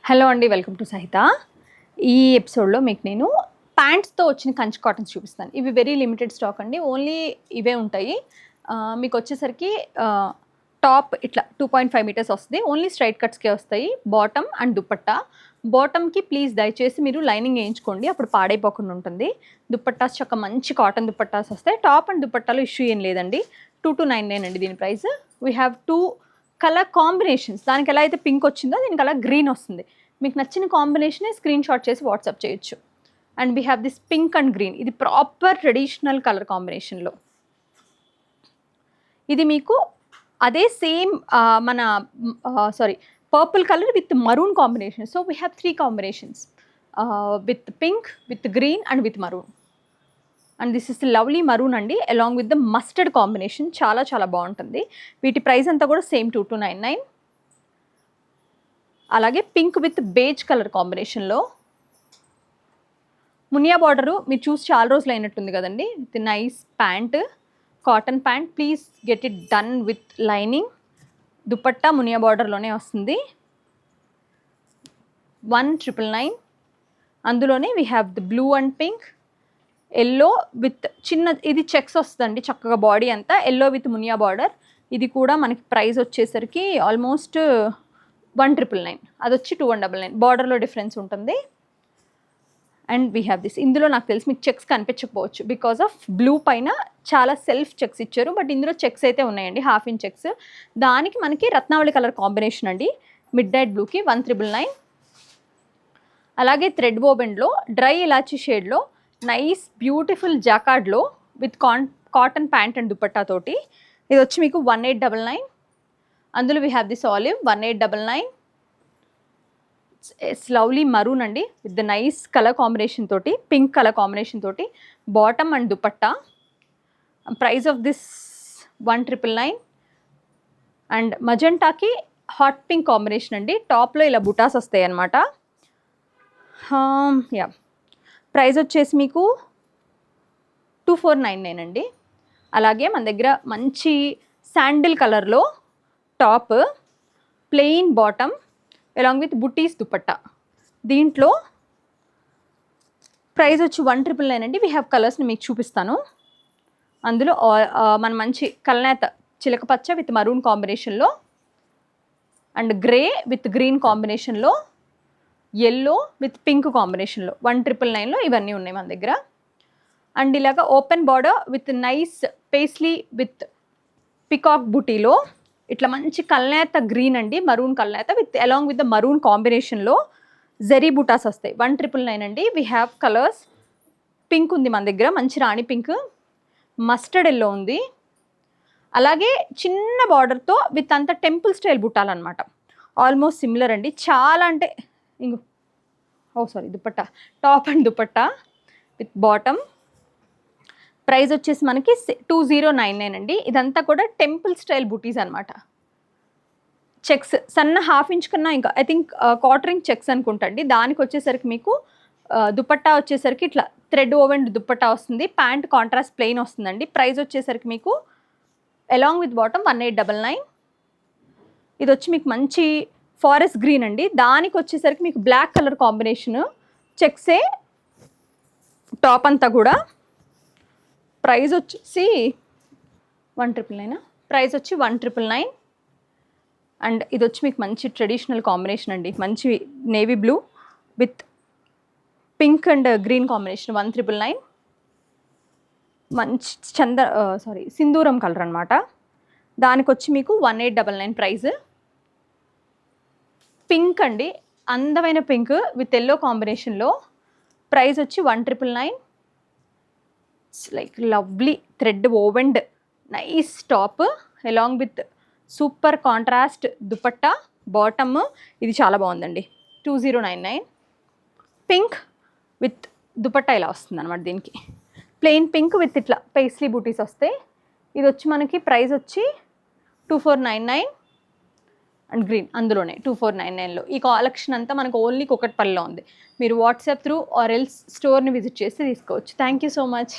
Hello అండి, welcome to సహిత. ఈ ఎపిసోడ్లో మీకు నేను ప్యాంట్స్తో వచ్చిన కంచి కాటన్స్ చూపిస్తాను. ఇవి వెరీ లిమిటెడ్ స్టాక్ అండి, ఓన్లీ ఇవే ఉంటాయి. మీకు వచ్చేసరికి టాప్ ఇట్లా 2.5 మీటర్స్ వస్తుంది, ఓన్లీ స్ట్రైట్ కట్స్కే వస్తాయి. Bottom and dupatta. బాటమ్కి ప్లీజ్ దయచేసి మీరు లైనింగ్ వేయించుకోండి, అప్పుడు పాడైపోకుండా ఉంటుంది. దుపట్టాస్ చక్క మంచి కాటన్ దుపట్టాస్ వస్తాయి. టాప్ అండ్ దుపట్టాలో ఇష్యూ ఏం లేదండి. 2299 అండి దీని price. We have 2 colour combinations. దానికి ఎలా అయితే పింక్ వచ్చిందో దీనికి అలా గ్రీన్ వస్తుంది. మీకు నచ్చిన కాంబినేషనే స్క్రీన్ షాట్ చేసి వాట్సాప్ చేయొచ్చు. And we have this pink and green. ఇది ప్రాపర్ ట్రెడిషనల్ కలర్ కాంబినేషన్లో. ఇది మీకు అదే సేమ్ మన purple colour with maroon combination. So we have 3 combinations with pink, with green and with maroon. And this is lovely maroon అండి, along with the mustard combination. చాలా చాలా బాగుంటుంది. వీటి ప్రైస్ అంతా కూడా సేమ్ 2299. అలాగే పింక్ విత్ బేజ్ కలర్ కాంబినేషన్లో Muniya border మీరు చూసి చాలా రోజులు అయినట్టుంది కదండి. With nice pant, cotton pant. Please get it done with lining. Dupatta మునియా బార్డర్లోనే వస్తుంది. 1999. అందులోనే we have the blue and pink, yellow with చిన్న ఇది చెక్స్ వస్తుందండి చక్కగా బాడీ అంతా. ఎల్లో విత్ మునియా బార్డర్. ఇది కూడా మనకి ప్రైస్ వచ్చేసరికి ఆల్మోస్ట్ 1999. అది వచ్చి 2199. బార్డర్లో డిఫరెన్స్ ఉంటుంది. And we have this. ఇందులో నాకు తెలిసి మీకు చెక్స్ కనిపించకపోవచ్చు బికాస్ ఆఫ్ బ్లూ పైన చాలా సెల్ఫ్ చెక్స్ ఇచ్చారు, బట్ ఇందులో చెక్స్ అయితే ఉన్నాయండి, 1/2 ఇంచ్ చెక్స్. దానికి మనకి రత్నావళి కలర్ కాంబినేషన్ అండి, మిడ్ నైట్ బ్లూకి 1999. అలాగే థ్రెడ్ వోబెన్లో డ్రై ఇలాచీ షేడ్లో నైస్ బ్యూటిఫుల్ జాకార్డ్లో with cotton pant and dupatta తోటి. ఇది వచ్చి మీకు 1899. అందులో we have this olive 1899. It's lovely maroon అండి with the nice colour combination తోటి, పింక్ కలర్ కాంబినేషన్ తోటి bottom and dupatta. Price of this 1999. And మజెంటాకి హాట్ పింక్ కాంబినేషన్ అండి. టాప్లో ఇలా బుటాస్ వస్తాయి అన్నమాట. యా, ప్రైస్ వచ్చేసి మీకు 2499 అండి. అలాగే మన దగ్గర మంచి శాండిల్ కలర్లో top, plain bottom along with బుటీస్ దుపట్టా. దీంట్లో ప్రైస్ వచ్చి 1999 అండి. వీ హ్యావ్ కలర్స్ని మీకు చూపిస్తాను. అందులో మన మంచి కలనేత చిలకపచ్చ విత్ మరూన్ కాంబినేషన్లో, అండ్ గ్రే విత్ గ్రీన్ కాంబినేషన్లో, ఎల్లో విత్ పింక్ కాంబినేషన్లో 1999లో ఇవన్నీ ఉన్నాయి మన దగ్గర. అండ్ ఇలాగ open border with nice paisley with peacock బుటీలో ఇట్లా మంచి కల్నేత గ్రీన్ అండి, మరూన్ కల్నేత with along with the maroon కాంబినేషన్లో జెరీ బుటాస్ వస్తాయి. 1999 అండి. We have colours. పింక్ ఉంది మన దగ్గర, మంచి రాణి పింక్, మస్టర్డ్ ఎల్లో ఉంది. అలాగే చిన్న బార్డర్తో విత్ అంత టెంపుల్ స్టైల్ బుట్టాలన్నమాట. ఆల్మోస్ట్ సిమిలర్ అండి. చాలా అంటే dupatta, top and dupatta with bottom. Price వచ్చేసి మనకి 2099 అండి. ఇదంతా కూడా టెంపుల్ స్టైల్ బుటీస్ అనమాట. చెక్స్ సన్న 1/2 ఇంచ్ కన్నా ఇంకా ఐ థింక్ 1/4 ఇంచ్ చెక్స్ అనుకుంటా అండి. దానికి వచ్చేసరికి మీకు దుపట్టా వచ్చేసరికి ఇట్లా థ్రెడ్ ఓవెన్ దుపట్టా వస్తుంది. ప్యాంట్ కాంట్రాస్ట్ ప్లెయిన్ వస్తుందండి. ప్రైస్ వచ్చేసరికి మీకు అలాంగ్ విత్ బాటమ్ 1899. ఇది వచ్చి మీకు మంచి ఫారెస్ట్ గ్రీన్ అండి. దానికి వచ్చేసరికి మీకు బ్లాక్ కలర్ కాంబినేషన్ చెక్సే టాప్ అంతా కూడా. ప్రైస్ వచ్చేసి 1999. ప్రైస్ వచ్చి 1999. అండ్ ఇది వచ్చి మీకు మంచి ట్రెడిషనల్ కాంబినేషన్ అండి, మంచి navy blue with pink and green combination 1999. మంచి సింధూరం కలర్ అనమాట. దానికి వచ్చి మీకు 1899 ప్రైస్. పింక్ అండి, అందమైన పింక్ విత్ ఎల్లో కాంబినేషన్లో. ప్రైస్ వచ్చి 1999. It's like lovely thread woven nice top along with super contrast dupatta bottom. ఇది చాలా బాగుందండి. 2099. పింక్ విత్ దుపట్టా ఇలా వస్తుంది అనమాట. దీనికి ప్లెయిన్ పింక్ విత్ ఇట్లా పేస్లీ బూటీస్ వస్తాయి. ఇది వచ్చి మనకి ప్రైస్ వచ్చి 2499. అండ్ గ్రీన్ అందులోనే 2499లో. ఈ కలెక్షన్ అంతా మనకు ఓన్లీ కుకట్పల్లిలో ఉంది. మీరు వాట్సాప్ త్రూ ఆర్ ఎల్స్ స్టోర్ని విజిట్ చేసి తీసుకోవచ్చు. Thank you so much.